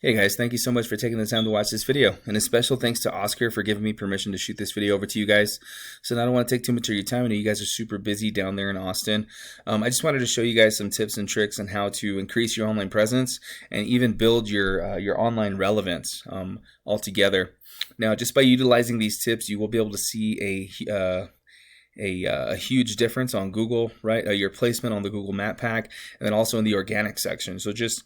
Hey guys, thank you so much for taking the time to watch this video. And a special thanks to Oscar for giving me permission to shoot this video over to you guys. So now I don't want to take too much of your time. I know you guys are super busy down there in Austin. I just wanted to show you guys some tips and tricks on how to increase your online presence and even build your online relevance altogether. Now, just by utilizing these tips, you will be able to see a huge difference on Google, right? Your placement on the Google Map Pack, and then also in the organic section. So just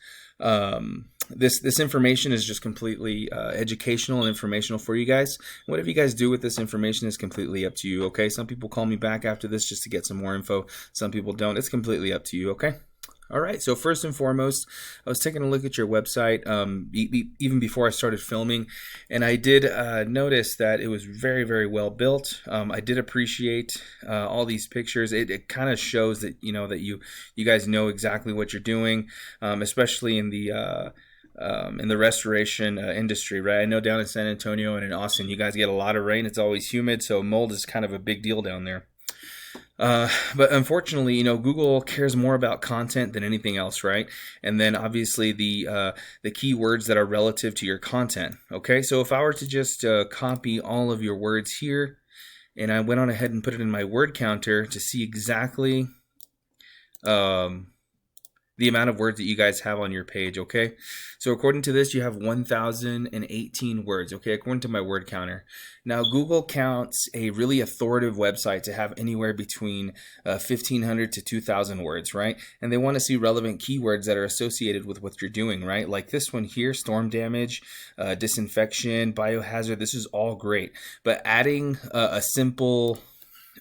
this information is just completely educational and informational for you guys. Whatever you guys do with this information is completely up to you. Okay, some people call me back after this just to get some more info. Some people don't. It's completely up to you. Okay. All right, so first and foremost, I was taking a look at your website even before I started filming, and I did notice that it was very, very well built. I did appreciate all these pictures. It kind of shows that that you guys know exactly what you're doing, especially in the restoration industry, right? I know down in San Antonio and in Austin, you guys get a lot of rain. It's always humid, so mold is kind of a big deal down there. But unfortunately, Google cares more about content than anything else, right? And then obviously the keywords that are relative to your content. Okay, so if I were to just copy all of your words here, and I went on ahead and put it in my word counter to see exactly the amount of words that you guys have on your page, okay? So according to this, you have 1,018 words, okay, according to my word counter. Now, Google counts a really authoritative website to have anywhere between 1,500 to 2,000 words, right? And they want to see relevant keywords that are associated with what you're doing, right? Like this one here, storm damage, disinfection, biohazard, this is all great. But adding a simple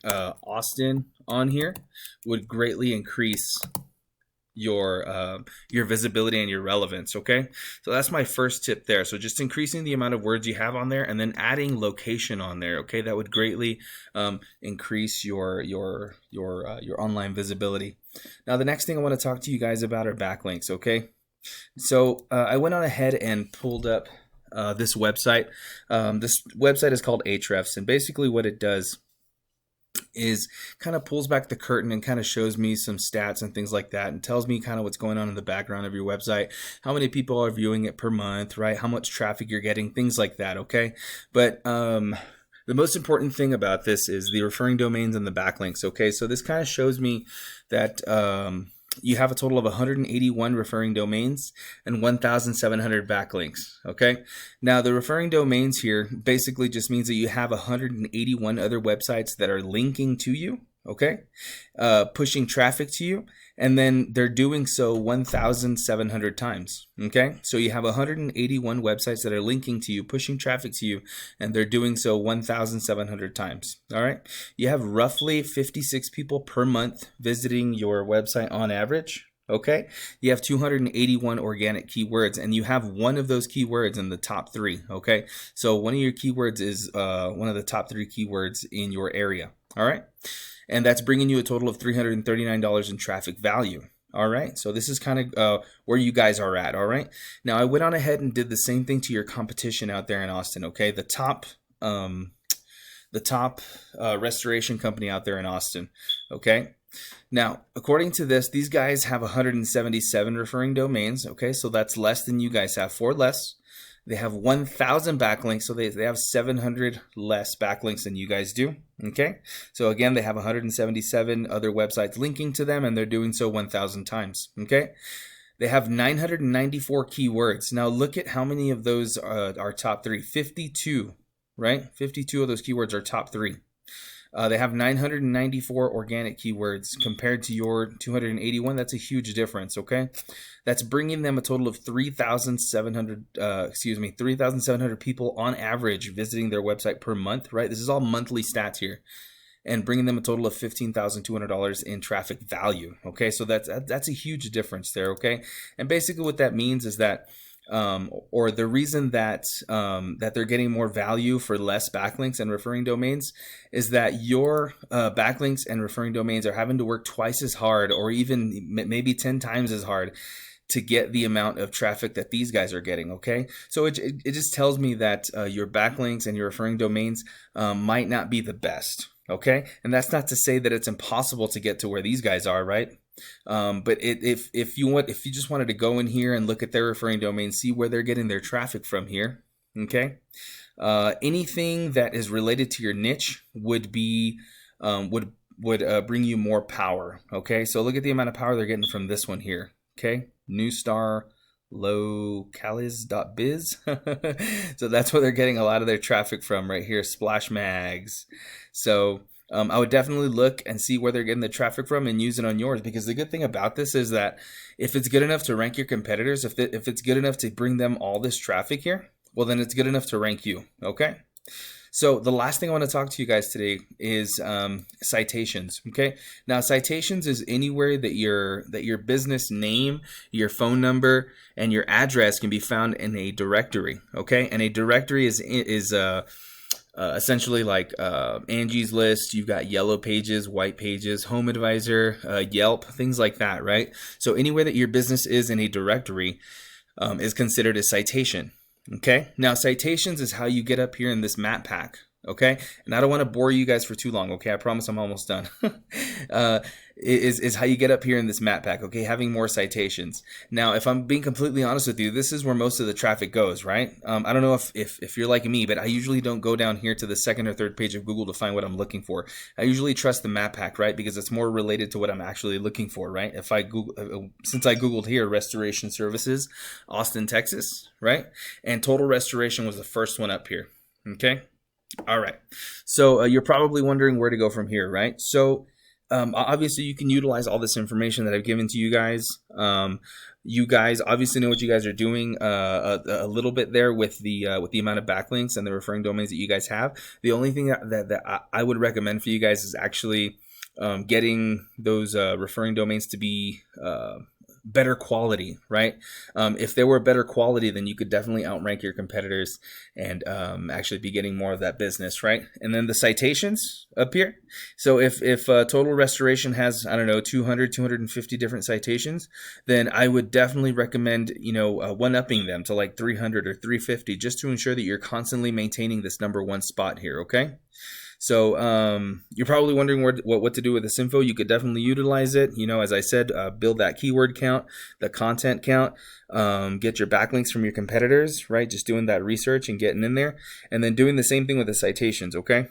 Austin on here would greatly increase your visibility and your relevance. Okay, so that's my first tip there. So just increasing the amount of words you have on there, and then adding location on there. Okay, that would greatly increase your online visibility. Now, the next thing I want to talk to you guys about are backlinks. Okay, so I went on ahead and pulled up this website. This website is called Ahrefs, and basically what it does is kind of pulls back the curtain and kind of shows me some stats and things like that, and tells me kind of what's going on in the background of your website, how many people are viewing it per month, right? How much traffic you're getting, things like that. Okay, but the most important thing about this is the referring domains and the backlinks. Okay, so this kind of shows me that you have a total of 181 referring domains and 1,700 backlinks. Okay, now the referring domains here basically just means that you have 181 other websites that are linking to you, okay, pushing traffic to you, and then they're doing so 1,700 times. Okay, so you have 181 websites that are linking to you, pushing traffic to you, and they're doing so 1,700 times. All right, you have roughly 56 people per month visiting your website on average. Okay, you have 281 organic keywords, and you have one of those keywords in the top 3. Okay, so one of your keywords is one of the top 3 keywords in your area. All right, and that's bringing you a total of $339 in traffic value. All right, so this is kind of where you guys are at. All right, now I went on ahead and did the same thing to your competition out there in Austin. Okay, the top restoration company out there in Austin. Okay, now according to this, these guys have 177 referring domains. Okay, so that's less than you guys have, 4 less. They have 1,000 backlinks, so they have 700 less backlinks than you guys do. Okay, so again, they have 177 other websites linking to them, and they're doing so 1,000 times. Okay, they have 994 keywords. Now look at how many of those are top 3. 52, right? 52 of those keywords are top 3. They have 994 organic keywords compared to your 281. That's a huge difference, okay? That's bringing them a total of 3,700 people on average visiting their website per month, right? This is all monthly stats here. And bringing them a total of $15,200 in traffic value, okay? So that's a huge difference there, okay? And basically what that means is that or the reason that that they're getting more value for less backlinks and referring domains is that your backlinks and referring domains are having to work twice as hard, or even maybe 10 times as hard, to get the amount of traffic that these guys are getting. Okay, so it just tells me that your backlinks and your referring domains might not be the best. Okay, and that's not to say that it's impossible to get to where these guys are, right? But if you just wanted to go in here and look at their referring domain, see where they're getting their traffic from here, okay? Anything that is related to your niche would be would bring you more power. Okay, so look at the amount of power they're getting from this one here. Okay, Newstar Locales.biz. So that's where they're getting a lot of their traffic from right here. Splash Mags. So I would definitely look and see where they're getting the traffic from and use it on yours, because the good thing about this is that if it's good enough to rank your competitors, if it's good enough to bring them all this traffic here, well, then it's good enough to rank you. Okay. So the last thing I want to talk to you guys today is citations. Okay. Now citations is anywhere that your business name, your phone number, and your address can be found in a directory. Okay. And a directory is essentially like Angie's List. You've got Yellow Pages, White Pages, Home Advisor, Yelp, things like that, right? So anywhere that your business is in a directory is considered a citation. Okay, now citations is how you get up here in this map pack. Okay, and I don't want to bore you guys for too long. Okay, I promise I'm almost done. Is how you get up here in this map pack. Okay, having more citations. Now, if I'm being completely honest with you, this is where most of the traffic goes, right? I don't know if you're like me, but I usually don't go down here to the second or third page of Google to find what I'm looking for. I usually trust the map pack, right? Because it's more related to what I'm actually looking for, right? If I Google, since I Googled here, restoration services, Austin, Texas, right? And Total Restoration was the first one up here. Okay. All right. So you're probably wondering where to go from here, right? So obviously you can utilize all this information that I've given to you guys. You guys obviously know what you guys are doing a little bit there with the amount of backlinks and the referring domains that you guys have. The only thing that I would recommend for you guys is actually getting those referring domains to be better quality, right? If they were better quality, then you could definitely outrank your competitors and actually be getting more of that business, right? And then the citations up here. So if Total Restoration has, I don't know, 250 different citations, then I would definitely recommend, one-upping them to like 300 or 350 just to ensure that you're constantly maintaining this #1 spot here, okay? So you're probably wondering what to do with this info. You could definitely utilize it. As I said, build that keyword count, the content count, get your backlinks from your competitors, right? Just doing that research and getting in there, and then doing the same thing with the citations. Okay.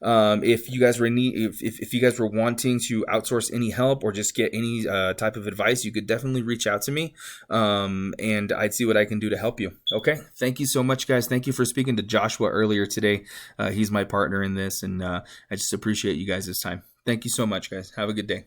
If you guys were if you guys were wanting to outsource any help or just get any type of advice, you could definitely reach out to me, and I'd see what I can do to help you. Okay, thank you so much, guys. Thank you for speaking to Joshua earlier today. He's my partner in this, and I just appreciate you guys' time. Thank you so much, guys. Have a good day.